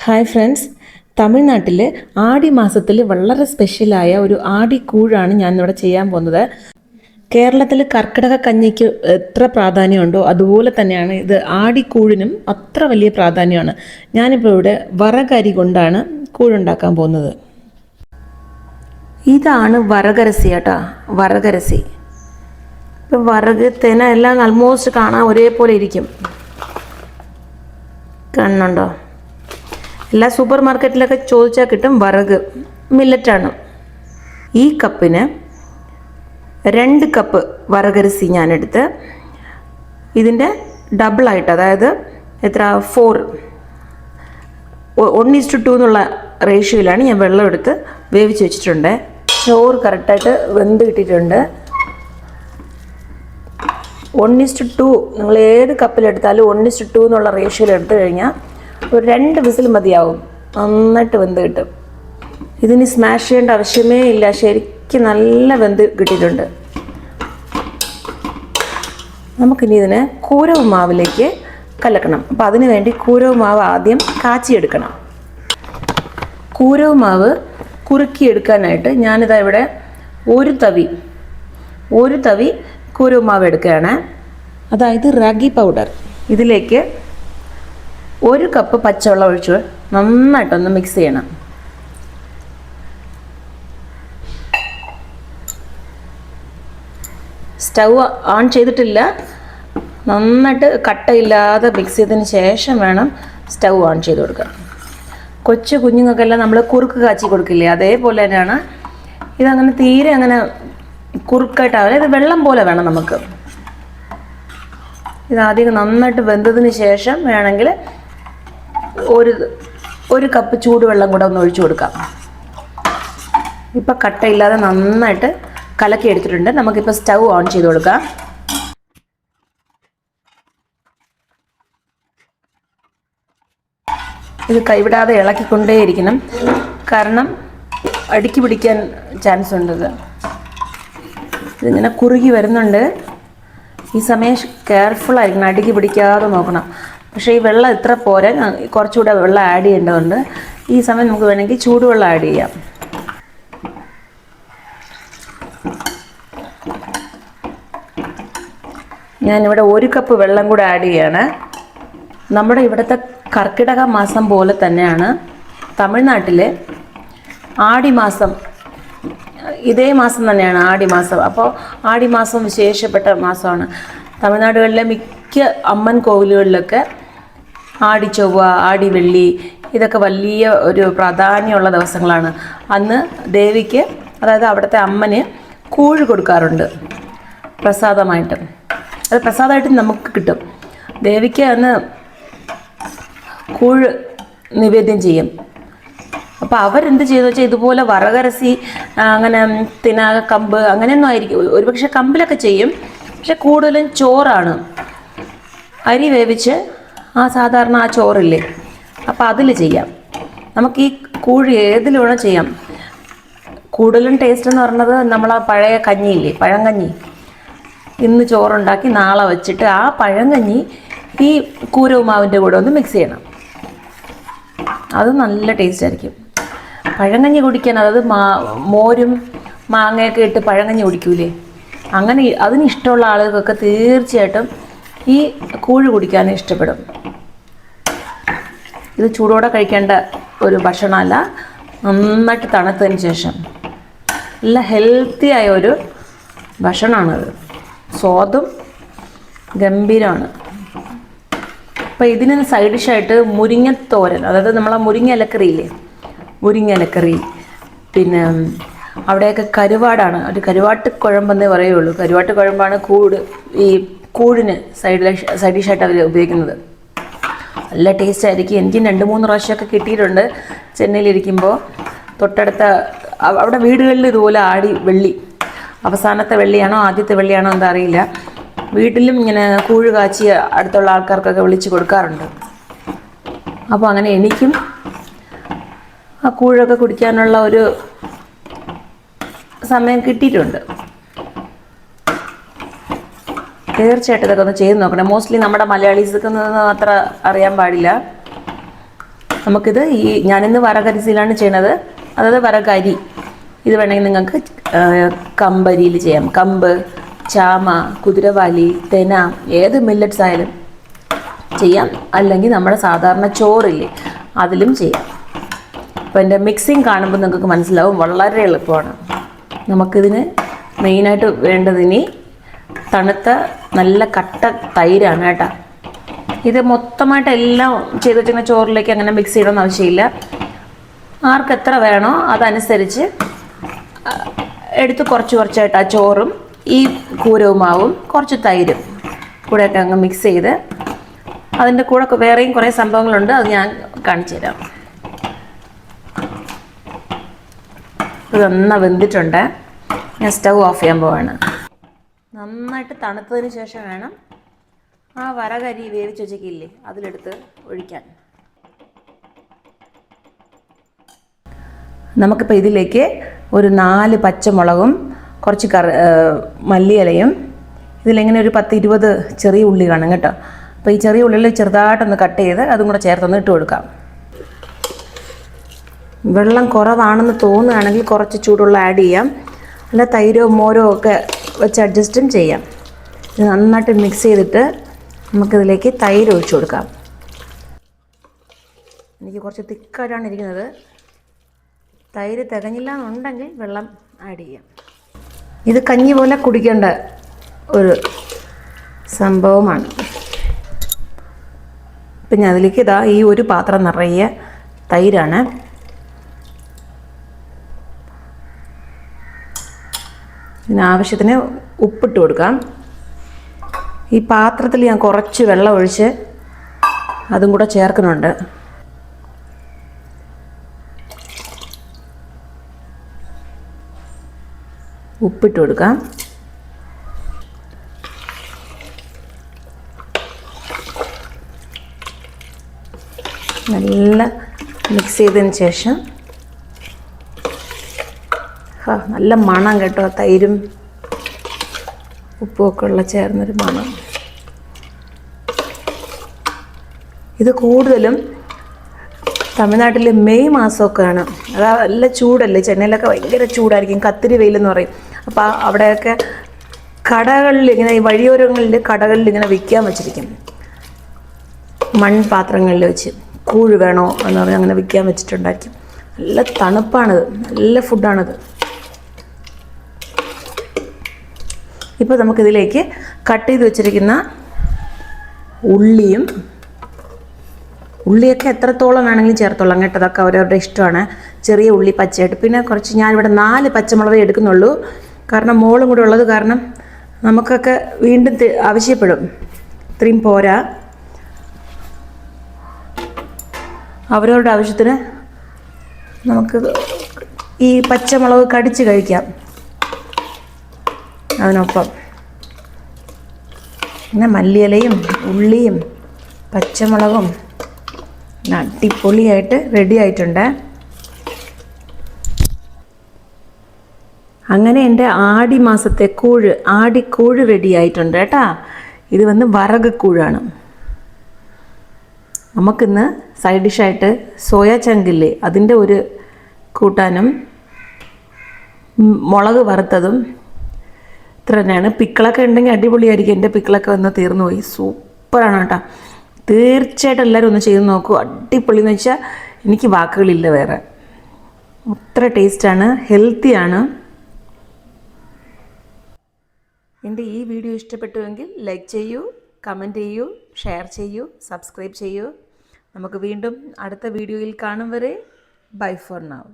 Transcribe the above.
Hi friends, തമിഴ്നാട്ടിൽ ആടി മാസത്തിൽ വളരെ സ്പെഷ്യലായ ഒരു ആടിക്കൂഴാണ് ഞാനിവിടെ ചെയ്യാൻ പോകുന്നത്. കേരളത്തിൽ കർക്കിടക കഞ്ഞിക്ക് എത്ര പ്രാധാന്യമുണ്ടോ അതുപോലെ തന്നെയാണ് ഇത് ആടിക്കൂഴിനും അത്ര വലിയ പ്രാധാന്യമാണ്. ഞാനിപ്പോൾ ഇവിടെ വറകരി കൊണ്ടാണ് കൂഴുണ്ടാക്കാൻ പോകുന്നത്. ഇതാണ് വറകരസി കേട്ടോ, വറകരസി. ഇപ്പം വറക് തെന എല്ലാം ആൾമോസ്റ്റ് കാണാൻ ഒരേപോലെ ഇരിക്കും, കാണുന്നുണ്ടോ? എല്ലാ സൂപ്പർ മാർക്കറ്റിലൊക്കെ ചോദിച്ചാൽ കിട്ടും. വറക് മില്ലറ്റാണ്. ഈ കപ്പിന് 2 കപ്പ് വറകരസി ഞാനെടുത്ത് ഇതിൻ്റെ ഡബിളായിട്ട്, അതായത് എത്ര 1:2 എന്നുള്ള റേഷ്യോയിലാണ് ഞാൻ വെള്ളം എടുത്ത് വേവിച്ച് വെച്ചിട്ടുണ്ട്. ചോറ് കറക്റ്റായിട്ട് വെന്ത് കിട്ടിയിട്ടുണ്ട്. 1:2 നിങ്ങൾ ഏത് കപ്പിലെടുത്താലും 1:2 എന്നുള്ള റേഷ്യോയിൽ എടുത്തു കഴിഞ്ഞാൽ ഒരു 2 വിസിൽ മതിയാവും, നന്നായിട്ട് വെന്ത് കിട്ടും. ഇതിന് സ്മാഷ് ചെയ്യേണ്ട ആവശ്യമേ ഇല്ല, ശരിക്കും നല്ല വെന്ത് കിട്ടിയിട്ടുണ്ട്. നമുക്കിനി ഇതിനെ കൂരവ് മാവിലേക്ക് കലക്കണം. അപ്പം അതിന് വേണ്ടി കൂരവ് മാവ് ആദ്യം കാച്ചിയെടുക്കണം. കൂരവ് മാവ് കുറുക്കിയെടുക്കാനായിട്ട് ഞാനിതാ ഇവിടെ ഒരു തവി കൂരവ് മാവ് എടുക്കുകയാണ്, അതായത് റാഗി പൗഡർ. ഇതിലേക്ക് 1 കപ്പ് പച്ചവെള്ളം ഒഴിച്ച് നന്നായിട്ടൊന്ന് മിക്സ് ചെയ്യണം. സ്റ്റൗ ഓൺ ചെയ്തിട്ടില്ല, നന്നായിട്ട് കട്ടയില്ലാതെ മിക്സ് ചെയ്തതിന് ശേഷം വേണം സ്റ്റൗ ഓൺ ചെയ്ത് കൊടുക്കാൻ. കൊച്ചു കുഞ്ഞുങ്ങൾക്കെല്ലാം നമ്മൾ കുറുക്ക് കാച്ചി കൊടുക്കില്ലേ, അതേപോലെ തന്നെയാണ് ഇതങ്ങനെ തീരെ അങ്ങനെ കുറുക്കായിട്ടാവില്ല, ഇത് വെള്ളം പോലെ വേണം നമുക്ക്. ഇതാദ്യം നന്നായിട്ട് വെന്തതിന് ശേഷം വേണമെങ്കിൽ ഒരു കപ്പ് ചൂടുവെള്ളം കൂടെ ഒന്ന് ഒഴിച്ചു കൊടുക്കാം. ഇപ്പം കട്ടയില്ലാതെ നന്നായിട്ട് കലക്കി എടുത്തിട്ടുണ്ട്. നമുക്കിപ്പോൾ സ്റ്റൗ ഓൺ ചെയ്ത് കൊടുക്കാം. ഇത് കൈവിടാതെ ഇളക്കിക്കൊണ്ടേയിരിക്കണം, കാരണം അടുക്കി പിടിക്കാൻ ചാൻസ് ഉണ്ട്. ഇതിങ്ങനെ കുറുകി വരുന്നുണ്ട്. ഈ സമയം കെയർഫുള്ളായിരിക്കണം, അടുക്കി പിടിക്കാതെ നോക്കണം. പക്ഷേ ഈ വെള്ളം ഇത്ര പോരാ, കുറച്ചുകൂടെ വെള്ളം ആഡ് ചെയ്യേണ്ടതുണ്ട്. ഈ സമയം നമുക്ക് വേണമെങ്കിൽ ചൂടുവെള്ളം ആഡ് ചെയ്യാം. ഞാനിവിടെ 1 കപ്പ് വെള്ളം കൂടെ ആഡ് ചെയ്യാണ്. നമ്മുടെ ഇവിടുത്തെ കർക്കിടക മാസം പോലെ തന്നെയാണ് തമിഴ്നാട്ടിൽ ആടിമാസം, ഇതേ മാസം തന്നെയാണ് ആടിമാസം. അപ്പോൾ ആടിമാസം വിശേഷപ്പെട്ട മാസമാണ്. തമിഴ്നാടുകളിലെ മിക്ക അമ്മൻ കോവിലുകളിലൊക്കെ ആടിച്ചൊവ്വ, ആടിവെള്ളി ഇതൊക്കെ വലിയ ഒരു പ്രാധാന്യമുള്ള ദിവസങ്ങളാണ്. അന്ന് ദേവിക്ക്, അതായത് അവിടുത്തെ അമ്മന് കൂഴ് കൊടുക്കാറുണ്ട് പ്രസാദമായിട്ട്. അത് പ്രസാദമായിട്ട് നമുക്ക് കിട്ടും. ദേവിക്ക് അന്ന് കൂഴ് നിവേദ്യം ചെയ്യും. അപ്പോൾ അവരെന്ത് ചെയ്തെന്ന് വെച്ചാൽ ഇതുപോലെ വറകരസി, അങ്ങനെ കമ്പ് അങ്ങനെയൊന്നും ആയിരിക്കും. ഒരുപക്ഷെ കമ്പിലൊക്കെ ചെയ്യും, പക്ഷെ കൂടുതലും ചോറാണ്. അരി വേവിച്ച് സാധാരണ ആ ചോറില്ലേ, അപ്പോൾ അതിൽ ചെയ്യാം. നമുക്ക് ഈ കൂഴ് ഏതിൽ വേണം ചെയ്യാം. കൂടുതലും ടേസ്റ്റ് എന്ന് പറയുന്നത് നമ്മൾ ആ പഴയ കഞ്ഞിയില്ലേ, പഴങ്കഞ്ഞി. ഇന്ന് ചോറുണ്ടാക്കി നാളെ വെച്ചിട്ട് ആ പഴങ്കഞ്ഞി ഈ കൂരവ് മാവിൻ്റെ കൂടെ ഒന്ന് മിക്സ് ചെയ്യണം. അത് നല്ല ടേസ്റ്റ് ആയിരിക്കും. പഴങ്കഞ്ഞി കുടിക്കാൻ, അതായത് മോരും മാങ്ങയൊക്കെ ഇട്ട് പഴങ്കഞ്ഞി കുടിക്കൂലേ, അങ്ങനെ അതിന് ഇഷ്ടമുള്ള ആളുകൾക്കൊക്കെ തീർച്ചയായിട്ടും ഈ കൂഴ് കുടിക്കാൻ ഇഷ്ടപ്പെടും. ഇത് ചൂടോടെ കഴിക്കേണ്ട ഒരു ഭക്ഷണമല്ല, നന്നായിട്ട് തണുത്തതിന് ശേഷം നല്ല ഹെൽത്തി ആയ ഒരു ഭക്ഷണമാണത്. സ്വാദും ഗംഭീരമാണ്. അപ്പോൾ ഇതിന് സൈഡ് ഡിഷായിട്ട് മുരിങ്ങത്തോരൻ, അതായത് നമ്മളെ മുരിങ്ങ ഇലക്കറിയില്ലേ, മുരിങ്ങ ഇലക്കറി. പിന്നെ അവിടെയൊക്കെ കരുവാടാണ്, ഒരു കരുവാട്ട് കുഴമ്പെന്നേ പറയുള്ളൂ. കരുവാട്ട് കുഴമ്പാണ് ഈ കൂഴിന് സൈഡ് ഡിഷായിട്ട് അവർ ഉപയോഗിക്കുന്നത്. നല്ല ടേസ്റ്റ് ആയിരിക്കും. എനിക്ക് 2-3 പ്രാവശ്യമൊക്കെ കിട്ടിയിട്ടുണ്ട് ചെന്നൈയിലിരിക്കുമ്പോൾ. തൊട്ടടുത്ത അവിടെ വീടുകളിൽ ഇതുപോലെ വെള്ളി, അവസാനത്തെ വെള്ളിയാണോ ആദ്യത്തെ വെള്ളിയാണോ എന്താ അറിയില്ല, വീട്ടിലും ഇങ്ങനെ കൂഴ് കാച്ചി അടുത്തുള്ള ആൾക്കാർക്കൊക്കെ വിളിച്ച് കൊടുക്കാറുണ്ട്. അപ്പോൾ അങ്ങനെ എനിക്കും ആ കൂഴൊക്കെ കുടിക്കാനുള്ള ഒരു സമയം കിട്ടിയിട്ടുണ്ട്. തീർച്ചയായിട്ടും ഇതൊക്കെ ഒന്ന് ചെയ്ത് നോക്കണം. മോസ്റ്റ്ലി നമ്മുടെ മലയാളീസൊക്കെ അത്ര അറിയാൻ പാടില്ല. നമുക്കിത് ഞാനിന്ന് വറകരിയിലാണ് ചെയ്യണത്, അതായത് വറകരി. ഇത് വേണമെങ്കിൽ നിങ്ങൾക്ക് കമ്പരിയിൽ ചെയ്യാം. കമ്പ്, ചാമ, കുതിരവാലി, തെന, ഏത് മില്ലറ്റ്സ് ആയാലും ചെയ്യാം. അല്ലെങ്കിൽ നമ്മുടെ സാധാരണ ചോറില്ലേ അതിലും ചെയ്യാം. അപ്പോൾ എൻ്റെ മിക്സിങ് കാണുമ്പോൾ നിങ്ങൾക്ക് മനസ്സിലാവും, വളരെ എളുപ്പമാണ്. നമുക്കിതിന് മെയിനായിട്ട് വേണ്ടതിനി തണുത്ത നല്ല കട്ട തൈരാണ് കേട്ടോ. ഇത് മൊത്തമായിട്ട് എല്ലാം ചെയ്ത് വെച്ചിങ്ങനെ ചോറിലേക്ക് അങ്ങനെ മിക്സ് ചെയ്യണമെന്ന് ആവശ്യമില്ല. ആർക്ക് എത്ര വേണോ അതനുസരിച്ച് എടുത്ത് കുറച്ച് കുറച്ചായിട്ട് ആ ചോറും ഈ കൂരവും മാവും കുറച്ച് തൈരും കൂടെയൊക്കെ അങ്ങ് മിക്സ് ചെയ്ത്, അതിൻ്റെ കൂടെ വേറെയും കുറേ സംഭവങ്ങളുണ്ട്, അത് ഞാൻ കാണിച്ചു തരാം. ഇത് നന്നായി വെന്തിട്ടുണ്ട്. ഞാൻ സ്റ്റൗ ഓഫ് ചെയ്യാൻ പോവാണ്. നന്നായിട്ട് തണുത്തതിന് ശേഷം വേണം ആ വറകരി വേവിച്ച് വെച്ചേക്കില്ലേ അതിലെടുത്ത് ഒഴിക്കാൻ. നമുക്കിപ്പോൾ ഇതിലേക്ക് ഒരു 4 പച്ചമുളകും കുറച്ച് മല്ലിയിലയും ഇതിലിങ്ങനെ ഒരു 10-20 ചെറിയ ഉള്ളി കാണും കേട്ടോ. അപ്പോൾ ഈ ചെറിയ ഉള്ളിൽ ചെറുതായിട്ടൊന്ന് കട്ട് ചെയ്ത് അതും കൂടെ ചേർത്തൊന്ന് ഇട്ട് കൊടുക്കാം. വെള്ളം കുറവാണെന്ന് തോന്നുകയാണെങ്കിൽ കുറച്ച് ചൂടുവെള്ളം ആഡ് ചെയ്യാം, അല്ല തൈരോ മോരോ ഒക്കെ വെച്ച് അഡ്ജസ്റ്റും ചെയ്യാം. ഇത് നന്നായിട്ട് മിക്സ് ചെയ്തിട്ട് നമുക്കിതിലേക്ക് തൈര് ഒഴിച്ചു കൊടുക്കാം. എനിക്ക് കുറച്ച് തിക്കായിട്ടാണ് ഇരിക്കുന്നത്. തൈര് തികഞ്ഞില്ല എന്നുണ്ടെങ്കിൽ വെള്ളം ആഡ് ചെയ്യാം. ഇത് കഞ്ഞി പോലെ കുടിക്കേണ്ട ഒരു സംഭവമാണ്. പിന്നെ അതിലേക്ക് ഇതാ ഈ ഒരു പാത്രം നിറയെ തൈരാണ്. ഇതിനാവശ്യത്തിന് ഉപ്പിട്ട് കൊടുക്കാം. ഈ പാത്രത്തിൽ ഞാൻ കുറച്ച് വെള്ളം ഒഴിച്ച് അതും കൂടെ ചേർക്കുന്നുണ്ട്. ഉപ്പിട്ട് കൊടുക്കാം. നല്ല മിക്സ് ചെയ്തതിന് ശേഷം നല്ല മണം കേട്ടോ, തൈരും ഉപ്പുമൊക്കെ ഉള്ള ചേർന്നൊരു മണം. ഇത് കൂടുതലും തമിഴ്നാട്ടിൽ മെയ് മാസമൊക്കെയാണ്. അതാ നല്ല ചൂടല്ലേ, ചെന്നൈയിലൊക്കെ ഭയങ്കര ചൂടായിരിക്കും, കത്തിരി വെയിലെന്ന് പറയും. അപ്പോൾ അവിടെയൊക്കെ കടകളിൽ ഇങ്ങനെ ഈ വഴിയോരങ്ങളിൽ കടകളിൽ ഇങ്ങനെ വിൽക്കാൻ വെച്ചിരിക്കും, മൺപാത്രങ്ങളിൽ വെച്ച്. കൂഴ് വേണോ എന്ന് പറഞ്ഞാൽ അങ്ങനെ വിൽക്കാൻ വെച്ചിട്ടുണ്ടായിരിക്കും. നല്ല തണുപ്പാണിത്, നല്ല ഫുഡാണിത്. ഇപ്പോൾ നമുക്കിതിലേക്ക് കട്ട് ചെയ്ത് വെച്ചിരിക്കുന്ന ഉള്ളിയൊക്കെ എത്രത്തോളം വേണമെങ്കിലും ചേർത്തോളാം കേട്ടോ, അതൊക്കെ അവരവരുടെ ഇഷ്ടമാണ്. ചെറിയ ഉള്ളി പച്ചയായിട്ട്, പിന്നെ കുറച്ച് ഞാനിവിടെ 4 പച്ചമുളക് എടുക്കുന്നുള്ളൂ, കാരണം മോളും കൂടെ ഉള്ളത് കാരണം നമുക്കൊക്കെ വീണ്ടും ആവശ്യപ്പെടും. ഇത്രയും പോരാ, അവരവരുടെ ആവശ്യത്തിന് നമുക്ക് ഈ പച്ചമുളക് കടിച്ച് കഴിക്കാം. അതിനൊപ്പം പിന്നെ മല്ലിയിലയും ഉള്ളിയും പച്ചമുളകും അടിപൊളിയായിട്ട് റെഡി ആയിട്ടുണ്ട്. അങ്ങനെ എൻ്റെ ആടിമാസത്തെ ആടിക്കൂഴ് റെഡി ആയിട്ടുണ്ട് കേട്ടോ. ഇത് വന്ന് വറക് കൂഴാണ്. നമുക്കിന്ന് സൈഡ് ഡിഷായിട്ട് സോയ ചങ്കില്ലേ അതിൻ്റെ ഒരു കൂട്ടാനും മുളക് വറുത്തതും ഇത്ര തന്നെയാണ്. പിക്കിളൊക്കെ ഉണ്ടെങ്കിൽ അടിപൊളിയായിരിക്കും. എൻ്റെ പിക്കിളൊക്കെ വന്ന് തീർന്നു പോയി. സൂപ്പറാണ് കേട്ടോ. തീർച്ചയായിട്ടും എല്ലാവരും ഒന്ന് ചെയ്ത് നോക്കൂ. അടിപൊളി എന്ന് വെച്ചാൽ എനിക്ക് വാക്കുകളില്ല വേറെ. അത്ര ടേസ്റ്റാണ്, ഹെൽത്തിയാണ്. എൻ്റെ ഈ വീഡിയോ ഇഷ്ടപ്പെട്ടുവെങ്കിൽ ലൈക്ക് ചെയ്യൂ, കമൻറ്റ് ചെയ്യൂ, ഷെയർ ചെയ്യൂ, സബ്സ്ക്രൈബ് ചെയ്യൂ. നമുക്ക് വീണ്ടും അടുത്ത വീഡിയോയിൽ കാണും വരെ ബൈ ഫോർ നൗ.